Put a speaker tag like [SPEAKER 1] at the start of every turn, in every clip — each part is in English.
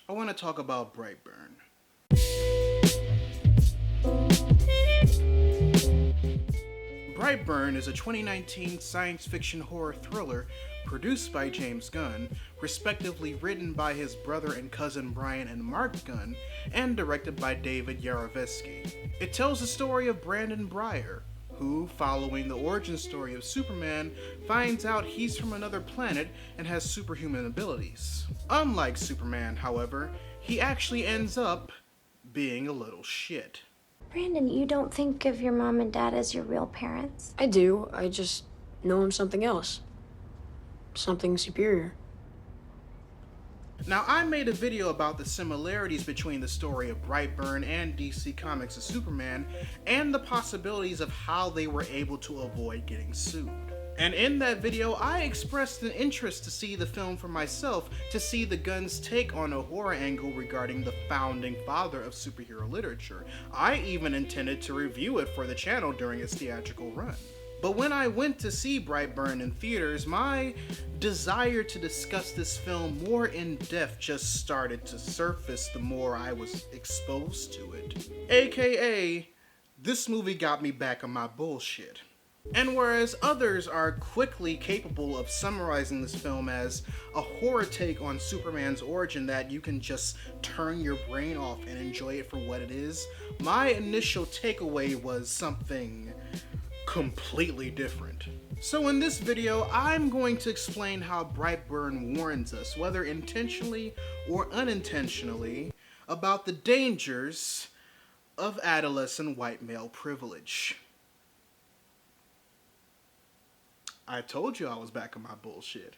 [SPEAKER 1] I want to talk about Brightburn. Brightburn is a 2019 science fiction horror thriller produced by James Gunn, respectively written by his brother and cousin Brian and Mark Gunn, and directed by David Yarovesky. It tells the story of Brandon Breyer, who, following the origin story of Superman, finds out he's from another planet and has superhuman abilities. Unlike Superman, however, he actually ends up being a little shit.
[SPEAKER 2] Brandon, you don't think of your mom and dad as your real parents?
[SPEAKER 3] I do. I just know I'm something else. Something superior.
[SPEAKER 1] Now, I made a video about the similarities between the story of Brightburn and DC Comics' Superman, and the possibilities of how they were able to avoid getting sued. And in that video, I expressed an interest to see the film for myself, to see the Gunn's take on a horror angle regarding the founding father of superhero literature. I even intended to review it for the channel during its theatrical run. But when I went to see Brightburn in theaters, my desire to discuss this film more in depth just started to surface the more I was exposed to it. AKA, this movie got me back on my bullshit. And whereas others are quickly capable of summarizing this film as a horror take on Superman's origin that you can just turn your brain off and enjoy it for what it is, my initial takeaway was something completely different. So in this video, I'm going to explain how Brightburn warns us, whether intentionally or unintentionally, about the dangers of adolescent white male privilege. I told you I was back on my bullshit.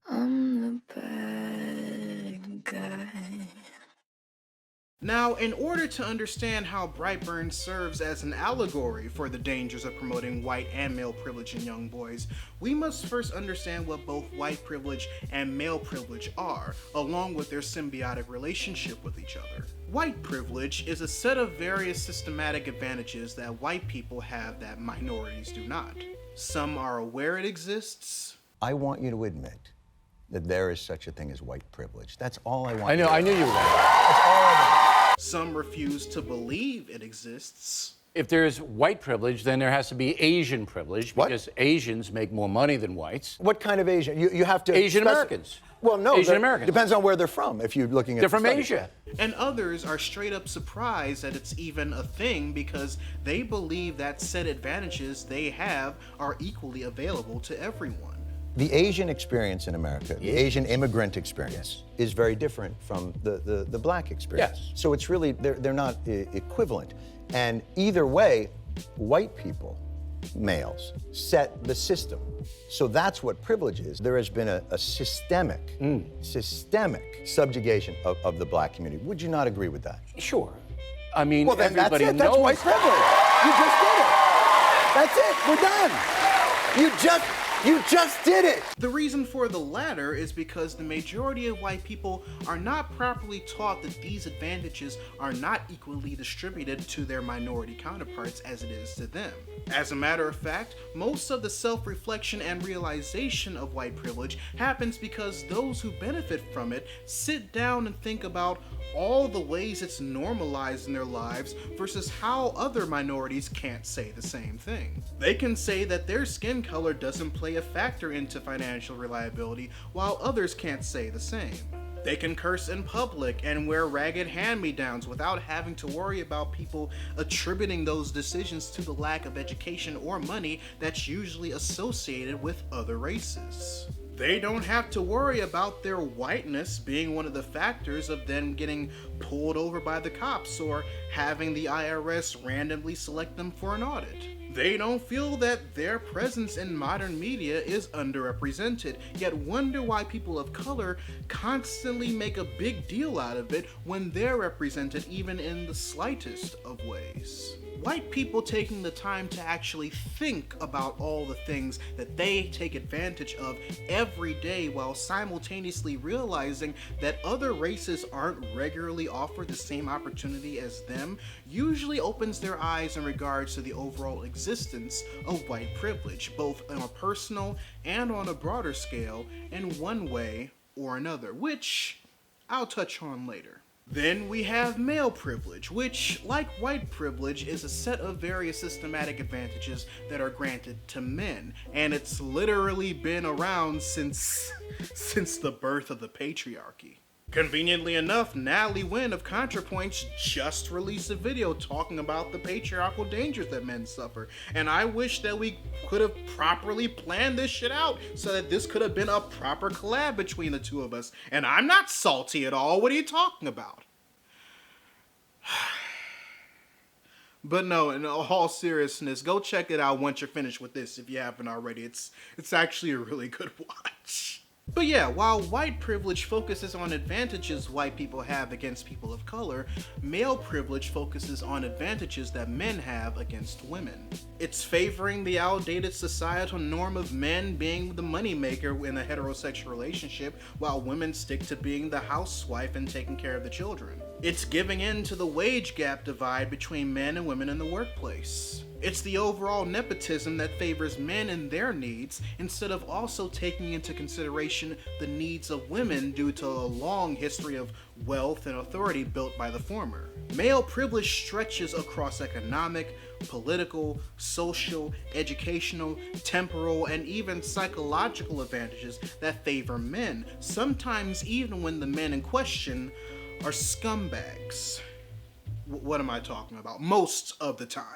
[SPEAKER 2] I'm the bad guy.
[SPEAKER 1] Now, in order to understand how Brightburn serves as an allegory for the dangers of promoting white and male privilege in young boys, we must first understand what both white privilege and male privilege are, along with their symbiotic relationship with each other. White privilege is a set of various systematic advantages that white people have that minorities do not. Some are aware it exists.
[SPEAKER 4] I want you to admit that there is such a thing as white privilege. That's all I want.
[SPEAKER 5] I knew you were going to.
[SPEAKER 4] That's all I want.
[SPEAKER 1] Some refuse to believe it exists.
[SPEAKER 5] If there's white privilege, then there has to be Asian privilege,
[SPEAKER 4] What?
[SPEAKER 5] because Asians make more money than whites.
[SPEAKER 4] What kind of Asian? You have to...
[SPEAKER 5] Asian Americans.
[SPEAKER 4] Well, no.
[SPEAKER 5] Asian Americans.
[SPEAKER 4] Depends on where they're from, if you're looking at
[SPEAKER 5] They're from
[SPEAKER 4] studies.
[SPEAKER 5] Asia.
[SPEAKER 1] And others are straight up surprised that it's even a thing because they believe that said advantages they have are equally available to everyone.
[SPEAKER 4] The Asian experience in America, the Asian immigrant experience, is very different from the black experience.
[SPEAKER 5] Yes.
[SPEAKER 4] So it's really, they're not equivalent. And either way, white people, males, set the system. So that's what privilege is. There has been a systemic subjugation of the black community. Would you not agree with that?
[SPEAKER 5] Sure. I mean,
[SPEAKER 4] Well, then that's
[SPEAKER 5] everybody
[SPEAKER 4] it. That's
[SPEAKER 5] knows.
[SPEAKER 4] white privilege. You just did it. That's it. We're done. You just did it.
[SPEAKER 1] The reason for the latter is because the majority of white people are not properly taught that these advantages are not equally distributed to their minority counterparts as it is to them. As a matter of fact, most of the self-reflection and realization of white privilege happens because those who benefit from it sit down and think about all the ways it's normalized in their lives versus how other minorities can't say the same thing. They can say that their skin color doesn't play a factor into financial reliability, while others can't say the same. They can curse in public and wear ragged hand-me-downs without having to worry about people attributing those decisions to the lack of education or money that's usually associated with other races. They don't have to worry about their whiteness being one of the factors of them getting pulled over by the cops or having the IRS randomly select them for an audit. They don't feel that their presence in modern media is underrepresented, yet wonder why people of color constantly make a big deal out of it when they're represented even in the slightest of ways. White people taking the time to actually think about all the things that they take advantage of every day while simultaneously realizing that other races aren't regularly offered the same opportunity as them usually opens their eyes in regards to the overall existence of white privilege, both on a personal and on a broader scale, in one way or another, which I'll touch on later. Then we have male privilege, which, like white privilege, is a set of various systematic advantages that are granted to men, and it's literally been around since the birth of the patriarchy. Conveniently enough, Natalie Wynn of ContraPoints just released a video talking about the patriarchal dangers that men suffer, and I wish that we could have properly planned this shit out so that this could have been a proper collab between the two of us, and I'm not salty at all. What are you talking about? But no, in all seriousness, go check it out once you're finished with this if you haven't already. It's actually a really good watch. But yeah, while white privilege focuses on advantages white people have against people of color, male privilege focuses on advantages that men have against women. It's favoring the outdated societal norm of men being the moneymaker in a heterosexual relationship, while women stick to being the housewife and taking care of the children. It's giving in to the wage gap divide between men and women in the workplace. It's the overall nepotism that favors men and their needs instead of also taking into consideration the needs of women due to a long history of wealth and authority built by the former. Male privilege stretches across economic, political, social, educational, temporal, and even psychological advantages that favor men, sometimes even when the men in question are scumbags. What am I talking about? Most of the time.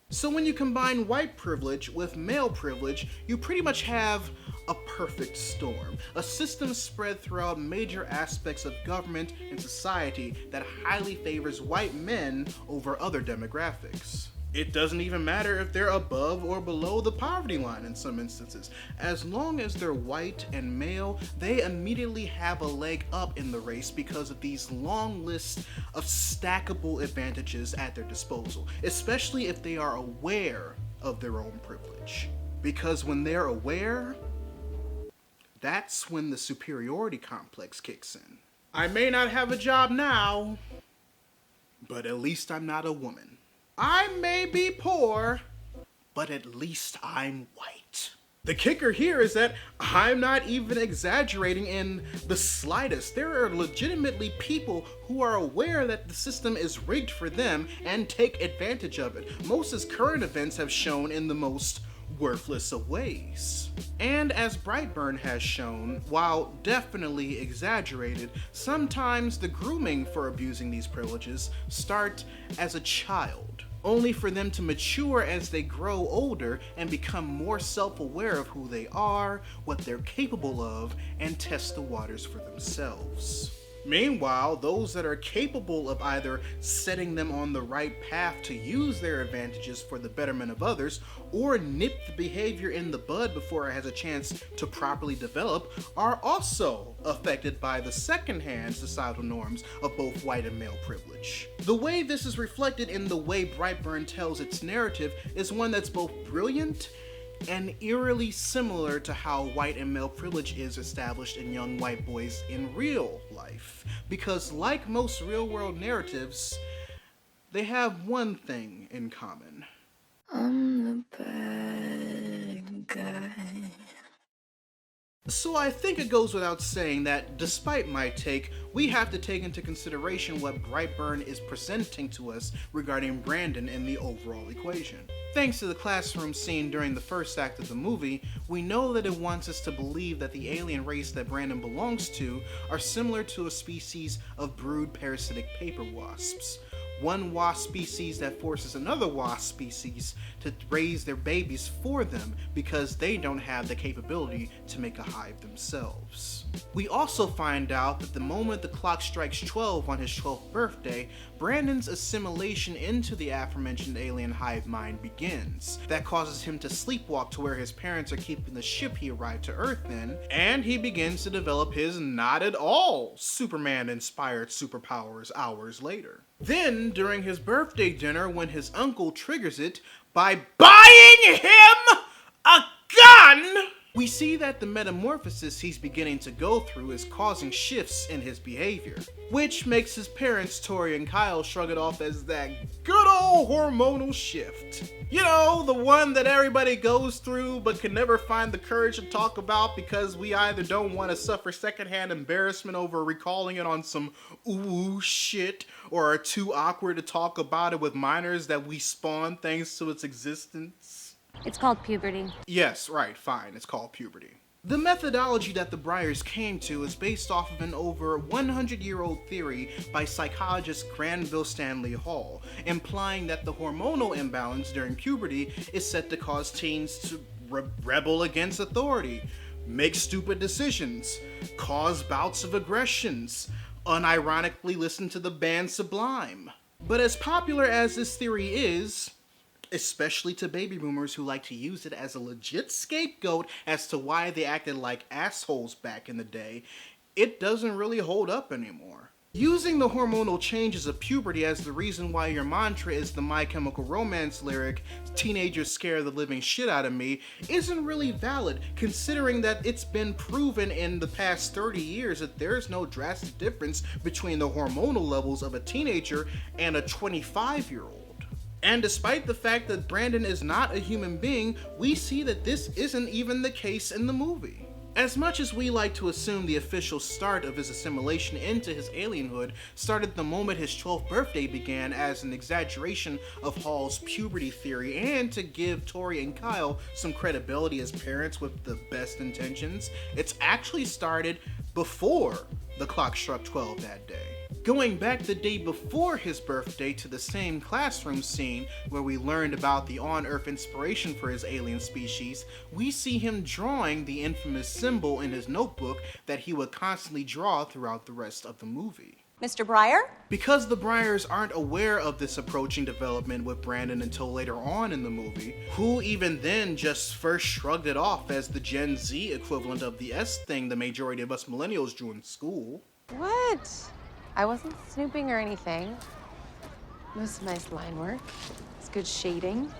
[SPEAKER 1] So when you combine white privilege with male privilege, you pretty much have a perfect storm. A system spread throughout major aspects of government and society that highly favors white men over other demographics. It doesn't even matter if they're above or below the poverty line in some instances. As long as they're white and male, they immediately have a leg up in the race because of these long lists of stackable advantages at their disposal, especially if they are aware of their own privilege. Because when they're aware, that's when the superiority complex kicks in. I may not have a job now, but at least I'm not a woman. I may be poor, but at least I'm white. The kicker here is that I'm not even exaggerating in the slightest. There are legitimately people who are aware that the system is rigged for them and take advantage of it. Most as current events have shown in the most worthless of ways. And as Brightburn has shown, while definitely exaggerated, sometimes the grooming for abusing these privileges start as a child, only for them to mature as they grow older and become more self-aware of who they are, what they're capable of, and test the waters for themselves. Meanwhile, those that are capable of either setting them on the right path to use their advantages for the betterment of others, or nip the behavior in the bud before it has a chance to properly develop, are also affected by the second-hand societal norms of both white and male privilege. The way this is reflected in the way Brightburn tells its narrative is one that's both brilliant and eerily similar to how white and male privilege is established in young white boys in real life. Because like most real-world narratives, they have one thing in common.
[SPEAKER 6] I'm the bad guy.
[SPEAKER 1] So I think it goes without saying that, despite my take, we have to take into consideration what Brightburn is presenting to us regarding Brandon in the overall equation. Thanks to the classroom scene during the first act of the movie, we know that it wants us to believe that the alien race that Brandon belongs to are similar to a species of brood parasitic paper wasps. One wasp species that forces another wasp species to raise their babies for them because they don't have the capability to make a hive themselves. We also find out that the moment the clock strikes 12 on his 12th birthday, Brandon's assimilation into the aforementioned alien hive mind begins. That causes him to sleepwalk to where his parents are keeping the ship he arrived to Earth in, and he begins to develop his not at all Superman-inspired superpowers hours later. Then, during his birthday dinner, when his uncle triggers it by buying him a gun, we We see that the metamorphosis he's beginning to go through is causing shifts in his behavior, which makes his parents, Tori and Kyle, shrug it off as that good old hormonal shift. You know, the one that everybody goes through but can never find the courage to talk about because we either don't want to suffer secondhand embarrassment over recalling it on some ooh shit, or are too awkward to talk about it with minors that we spawn thanks to its existence.
[SPEAKER 7] It's called puberty.
[SPEAKER 1] Yes, right, fine, it's called puberty. The methodology that the Bryars came to is based off of an over 100-year-old theory by psychologist Granville Stanley Hall, implying that the hormonal imbalance during puberty is set to cause teens to rebel against authority, make stupid decisions, cause bouts of aggressions, unironically listen to the band Sublime. But as popular as this theory is, especially to baby boomers who like to use it as a legit scapegoat as to why they acted like assholes back in the day, it doesn't really hold up anymore. Using the hormonal changes of puberty as the reason why your mantra is the My Chemical Romance lyric, "Teenagers scare the living shit out of me," isn't really valid, considering that it's been proven in the past 30 years that there's no drastic difference between the hormonal levels of a teenager and a 25-year-old. And despite the fact that Brandon is not a human being, we see that this isn't even the case in the movie. As much as we like to assume the official start of his assimilation into his alienhood started the moment his 12th birthday began as an exaggeration of Hall's puberty theory and to give Tori and Kyle some credibility as parents with the best intentions, it's actually started before the clock struck 12 that day. Going back the day before his birthday to the same classroom scene where we learned about the on-Earth inspiration for his alien species, we see him drawing the infamous symbol in his notebook that he would constantly draw throughout the rest of the movie.
[SPEAKER 8] Mr. Breyer?
[SPEAKER 1] Because the Bryars aren't aware of this approaching development with Brandon until later on in the movie, who even then just first shrugged it off as the Gen Z equivalent of the S thing the majority of us millennials drew in school.
[SPEAKER 9] What? I wasn't snooping or anything. It was some nice line work. It's good shading.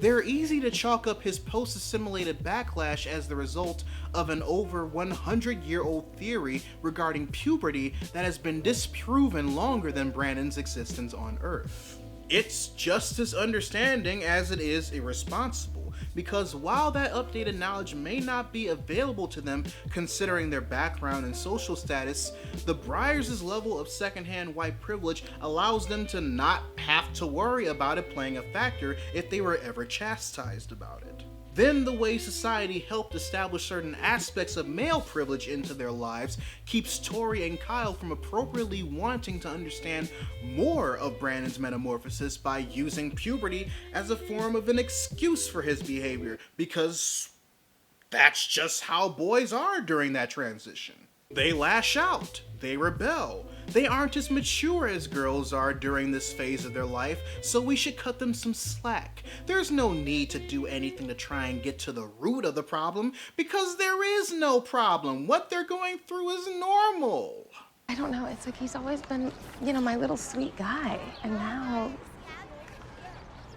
[SPEAKER 1] They're easy to chalk up his post-assimilated backlash as the result of an over 100-year-old theory regarding puberty that has been disproven longer than Brandon's existence on Earth. It's just as understanding as it is irresponsible, because while that updated knowledge may not be available to them considering their background and social status, the Bryars' level of secondhand white privilege allows them to not have to worry about it playing a factor if they were ever chastised about it. Then the way society helped establish certain aspects of male privilege into their lives keeps Tori and Kyle from appropriately wanting to understand more of Brandon's metamorphosis by using puberty as a form of an excuse for his behavior, because that's just how boys are during that transition. They lash out, they rebel. They aren't as mature as girls are during this phase of their life, so we should cut them some slack. There's no need to do anything to try and get to the root of the problem, because there is no problem. What they're going through is normal.
[SPEAKER 9] I don't know, it's like he's always been, my little sweet guy. And now,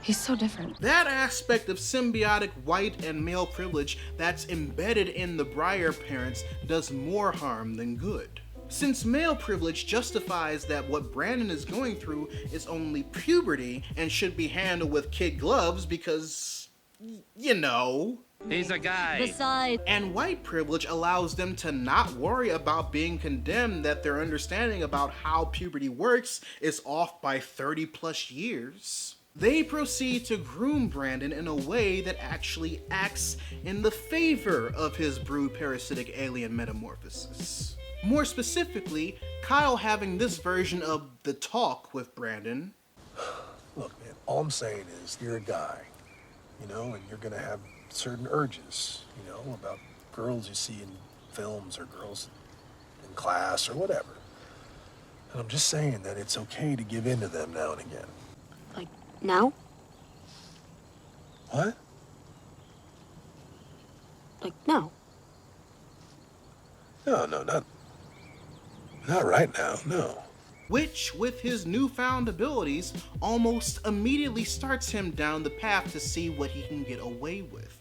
[SPEAKER 9] he's so different.
[SPEAKER 1] That aspect of symbiotic white and male privilege that's embedded in the Breyer parents does more harm than good. Since male privilege justifies that what Brandon is going through is only puberty and should be handled with kid gloves because,
[SPEAKER 10] he's a guy.
[SPEAKER 7] Besides,
[SPEAKER 1] and white privilege allows them to not worry about being condemned that their understanding about how puberty works is off by 30 plus years. They proceed to groom Brandon in a way that actually acts in the favor of his brood parasitic alien metamorphosis. More specifically, Kyle having this version of the talk with Brandon.
[SPEAKER 11] Look, man, all I'm saying is you're a guy, and you're gonna have certain urges, about girls you see in films or girls in class or whatever. And I'm just saying that it's okay to give in to them now and again.
[SPEAKER 3] Like, now?
[SPEAKER 11] What?
[SPEAKER 3] Like, now?
[SPEAKER 11] No, not right now, no.
[SPEAKER 1] Which, with his newfound abilities, almost immediately starts him down the path to see what he can get away with.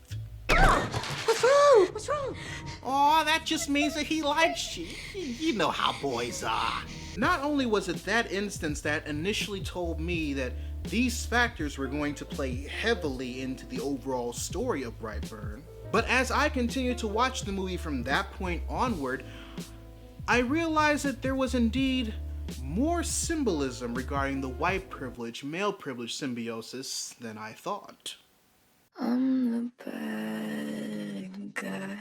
[SPEAKER 3] What's wrong? What's wrong?
[SPEAKER 1] Aw, that just means that he likes you. You know how boys are. Not only was it that instance that initially told me that these factors were going to play heavily into the overall story of Brightburn, but as I continued to watch the movie from that point onward, I realized that there was indeed more symbolism regarding the white privilege, male privilege symbiosis than I thought.
[SPEAKER 6] I'm the bad guy.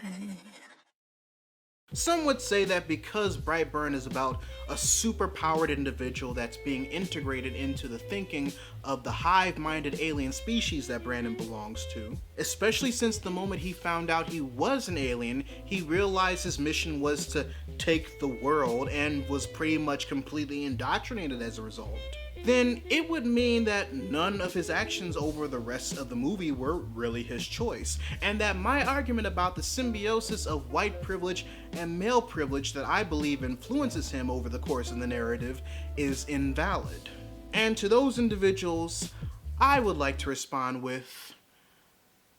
[SPEAKER 1] Some would say that because Brightburn is about a super-powered individual that's being integrated into the thinking of the hive-minded alien species that Brandon belongs to, especially since the moment he found out he was an alien, he realized his mission was to take the world and was pretty much completely indoctrinated as a result, then it would mean that none of his actions over the rest of the movie were really his choice, and that my argument about the symbiosis of white privilege and male privilege that I believe influences him over the course of the narrative is invalid. And to those individuals, I would like to respond with,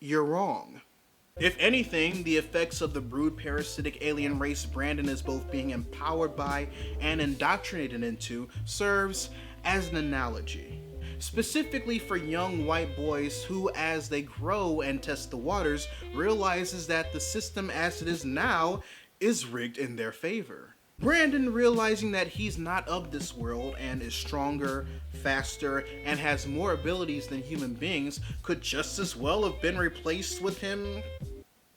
[SPEAKER 1] you're wrong. If anything, the effects of the brood parasitic alien race Brandon is both being empowered by and indoctrinated into serves as an analogy, specifically for young white boys who, as they grow and test the waters, realizes that the system as it is now is rigged in their favor. Brandon, realizing that he's not of this world and is stronger, faster, and has more abilities than human beings, could just as well have been replaced with him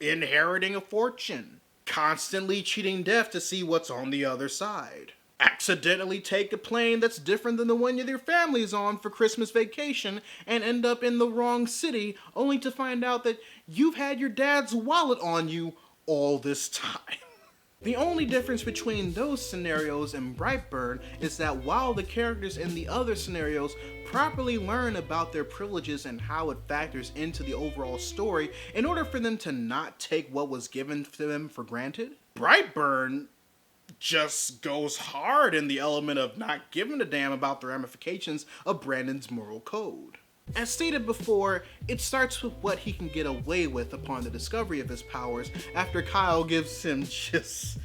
[SPEAKER 1] inheriting a fortune, constantly cheating death to see what's on the other side, accidentally take a plane that's different than the one your family's on for Christmas vacation and end up in the wrong city only to find out that you've had your dad's wallet on you all this time. The only difference between those scenarios and Brightburn is that while the characters in the other scenarios properly learn about their privileges and how it factors into the overall story in order for them to not take what was given to them for granted, Brightburn just goes hard in the element of not giving a damn about the ramifications of Brandon's moral code. As stated before, it starts with what he can get away with upon the discovery of his powers after Kyle gives him just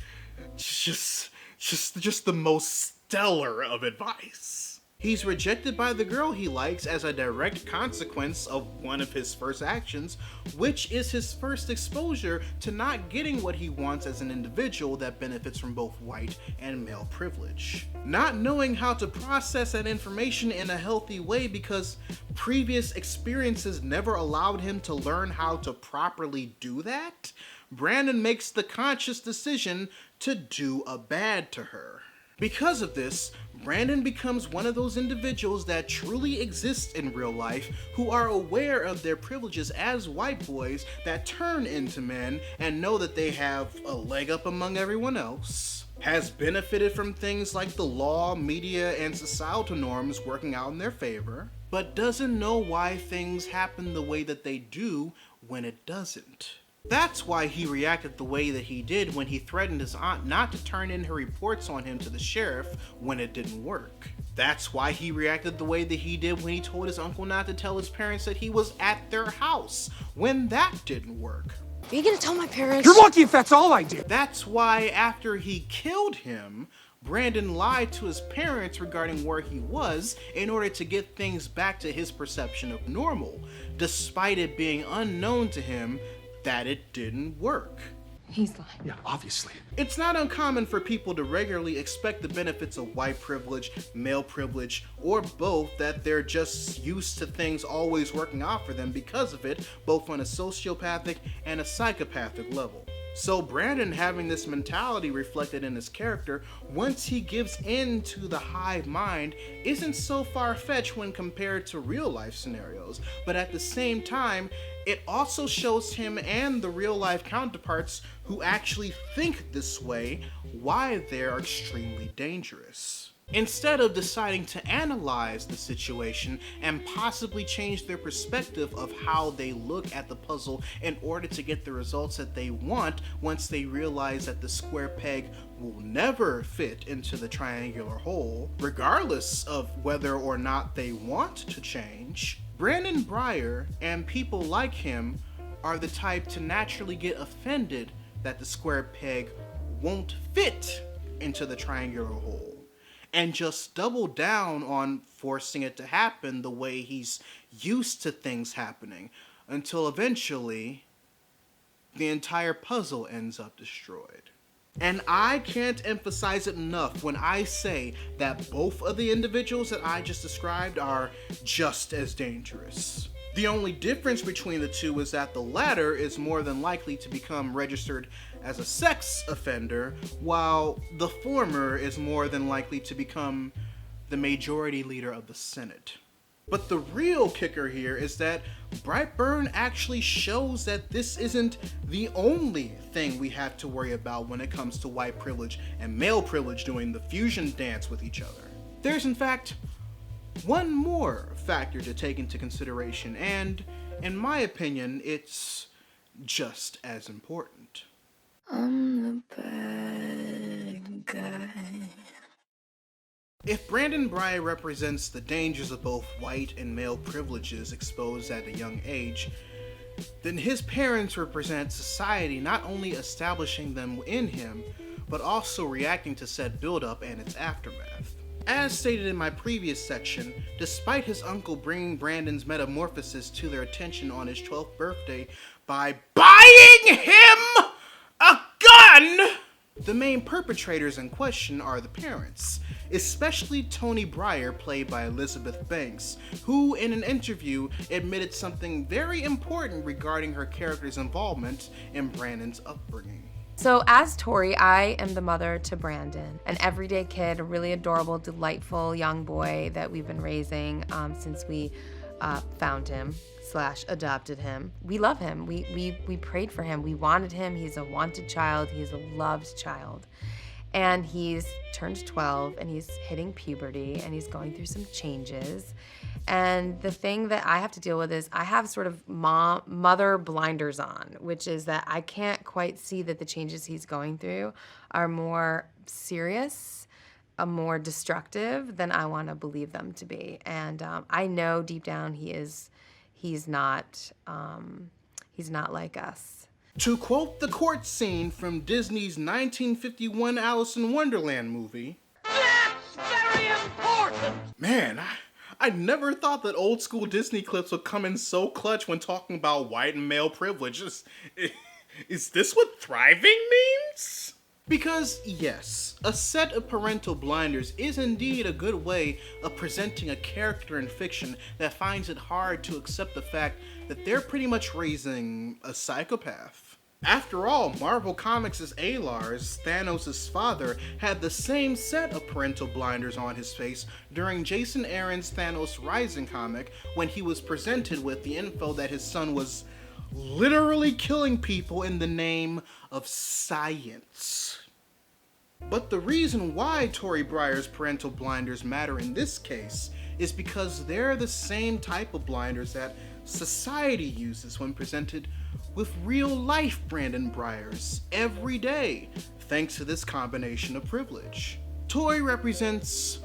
[SPEAKER 1] the most stellar of advice. He's rejected by the girl he likes as a direct consequence of one of his first actions, which is his first exposure to not getting what he wants as an individual that benefits from both white and male privilege. Not knowing how to process that information in a healthy way because previous experiences never allowed him to learn how to properly do that, Brandon makes the conscious decision to do a bad to her. Because of this, Brandon becomes one of those individuals that truly exist in real life who are aware of their privileges as white boys that turn into men and know that they have a leg up among everyone else, has benefited from things like the law, media, and societal norms working out in their favor, but doesn't know why things happen the way that they do when it doesn't. That's why he reacted the way that he did when he threatened his aunt not to turn in her reports on him to the sheriff when it didn't work. That's why he reacted the way that he did when he told his uncle not to tell his parents that he was at their house when that didn't work.
[SPEAKER 3] Are you gonna tell my parents?
[SPEAKER 11] You're lucky if that's all I did.
[SPEAKER 1] That's why after he killed him, Brandon lied to his parents regarding where he was in order to get things back to his perception of normal, despite it being unknown to him that it didn't work.
[SPEAKER 9] He's lying.
[SPEAKER 11] Yeah, obviously.
[SPEAKER 1] It's not uncommon for people to regularly expect the benefits of white privilege, male privilege, or both, that they're just used to things always working out for them because of it, both on a sociopathic and a psychopathic level. So Brandon, having this mentality reflected in his character once he gives in to the hive mind, isn't so far-fetched when compared to real life scenarios, but at the same time, it also shows him and the real life counterparts who actually think this way why they're extremely dangerous. Instead of deciding to analyze the situation and possibly change their perspective of how they look at the puzzle in order to get the results that they want once they realize that the square peg will never fit into the triangular hole, regardless of whether or not they want to change, Brandon Breyer and people like him are the type to naturally get offended that the square peg won't fit into the triangular hole, and just double down on forcing it to happen the way he's used to things happening, until eventually the entire puzzle ends up destroyed. And I can't emphasize it enough when I say that both of the individuals that I just described are just as dangerous. The only difference between the two is that the latter is more than likely to become registered as a sex offender, while the former is more than likely to become the majority leader of the Senate. But the real kicker here is that Brightburn actually shows that this isn't the only thing we have to worry about when it comes to white privilege and male privilege doing the fusion dance with each other. There's in fact one more factor to take into consideration, and in my opinion, it's just as important.
[SPEAKER 6] I'm the bad guy.
[SPEAKER 1] If Brandon Breyer represents the dangers of both white and male privileges exposed at a young age, then his parents represent society not only establishing them in him, but also reacting to said buildup and its aftermath. As stated in my previous section, despite his uncle bringing Brandon's metamorphosis to their attention on his 12th birthday by buying him a gun, the main perpetrators in question are the parents, especially Tony Breyer, played by Elizabeth Banks, who in an interview admitted something very important regarding her character's involvement in Brandon's upbringing.
[SPEAKER 9] So as Tori, I am the mother to Brandon, an everyday kid, a really adorable, delightful young boy that we've been raising since we found him / adopted him. We love him. We prayed for him. We wanted him. He's a wanted child. He's a loved child. And he's turned 12 and he's hitting puberty and he's going through some changes. And the thing that I have to deal with is I have sort of mother blinders on, which is that I can't quite see that the changes he's going through are more serious, more destructive than I want to believe them to be. And I know deep down he's not like us.
[SPEAKER 1] To quote the court scene from Disney's 1951 Alice in Wonderland movie, "That's very important!" Man, I never thought that old school Disney clips would come in so clutch when talking about white and male privilege. Is this what thriving means? Because yes, a set of parental blinders is indeed a good way of presenting a character in fiction that finds it hard to accept the fact that they're pretty much raising a psychopath. After all, Marvel Comics' Alars, Thanos' father, had the same set of parental blinders on his face during Jason Aaron's Thanos Rising comic when he was presented with the info that his son was literally killing people in the name of science. But the reason why Tori Breyer's parental blinders matter in this case is because they're the same type of blinders that society uses when presented with real-life Brandon Breyers every day, thanks to this combination of privilege. Tori represents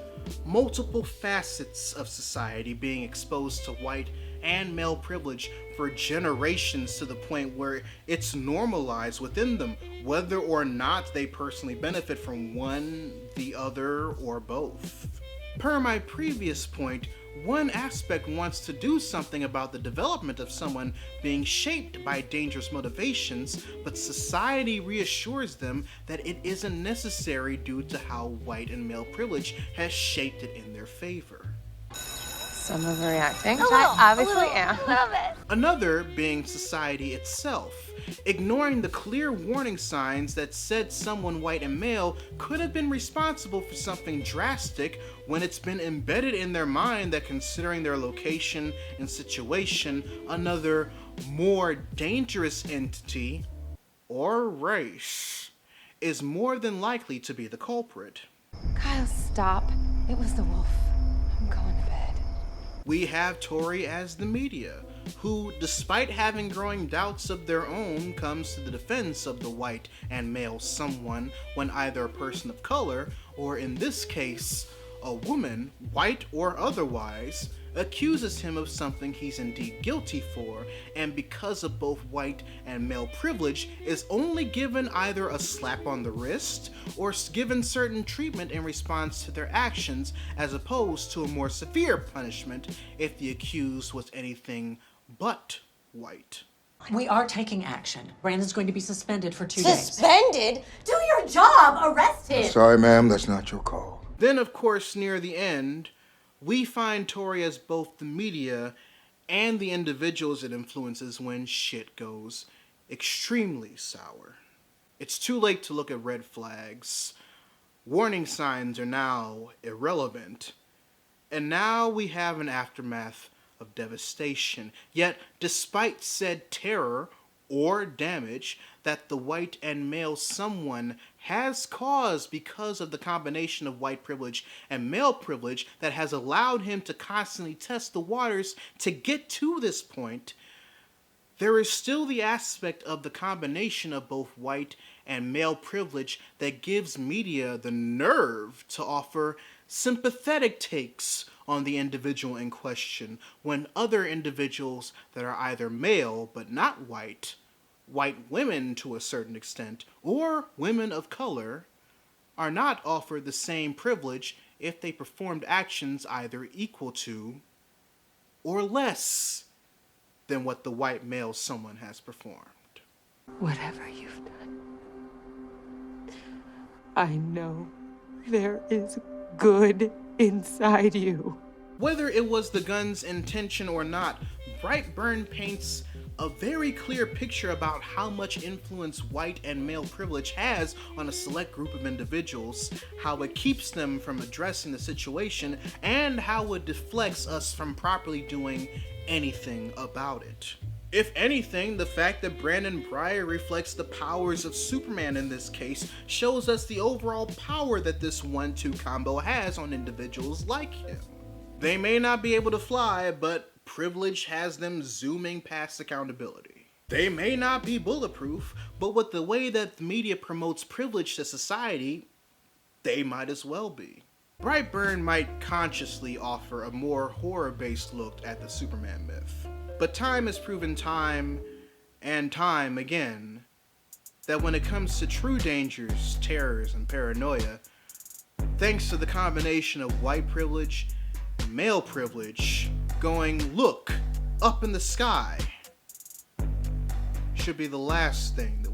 [SPEAKER 1] multiple facets of society being exposed to white and male privilege for generations to the point where it's normalized within them, whether or not they personally benefit from one, the other, or both. Per my previous point, one aspect wants to do something about the development of someone being shaped by dangerous motivations, but society reassures them that it isn't necessary due to how white and male privilege has shaped it in their favor.
[SPEAKER 9] Some overreacting, which I obviously am.
[SPEAKER 1] Another being society itself, ignoring the clear warning signs that said someone white and male could have been responsible for something drastic when it's been embedded in their mind that considering their location and situation, another more dangerous entity or race is more than likely to be the culprit.
[SPEAKER 9] Kyle, stop. It was the wolf. I'm going to bed.
[SPEAKER 1] We have Tori as the media, who, despite having growing doubts of their own, comes to the defense of the white and male someone when either a person of color, or in this case, a woman, white or otherwise, accuses him of something he's indeed guilty for, and because of both white and male privilege, is only given either a slap on the wrist or given certain treatment in response to their actions, as opposed to a more severe punishment if the accused was anything but white.
[SPEAKER 7] We are taking action. Brandon's going to be suspended for 2 days.
[SPEAKER 8] Suspended? Do your job! Arrest him!
[SPEAKER 11] Sorry, ma'am, that's not your call.
[SPEAKER 1] Then, of course, near the end, we find Tori as both the media and the individuals it influences when shit goes extremely sour. It's too late to look at red flags. Warning signs are now irrelevant. And now we have an aftermath of devastation. Yet, despite said terror or damage that the white and male someone has caused because of the combination of white privilege and male privilege that has allowed him to constantly test the waters to get to this point, there is still the aspect of the combination of both white and male privilege that gives media the nerve to offer sympathetic takes on the individual in question, when other individuals that are either male but not white women to a certain extent, or women of color, are not offered the same privilege if they performed actions either equal to or less than what the white male someone has performed.
[SPEAKER 6] Whatever you've done, I know there is good inside you.
[SPEAKER 1] Whether it was the Gunn's intention or not, Brightburn paints a very clear picture about how much influence white and male privilege has on a select group of individuals, how it keeps them from addressing the situation, and how it deflects us from properly doing anything about it. If anything, the fact that Brandon Breyer reflects the powers of Superman in this case shows us the overall power that this 1-2 combo has on individuals like him. They may not be able to fly, but privilege has them zooming past accountability. They may not be bulletproof, but with the way that the media promotes privilege to society, they might as well be. Brightburn might consciously offer a more horror-based look at the Superman myth, but time has proven time and time again that when it comes to true dangers, terrors, and paranoia, thanks to the combination of white privilege and male privilege, going, look, up in the sky, should be the last thing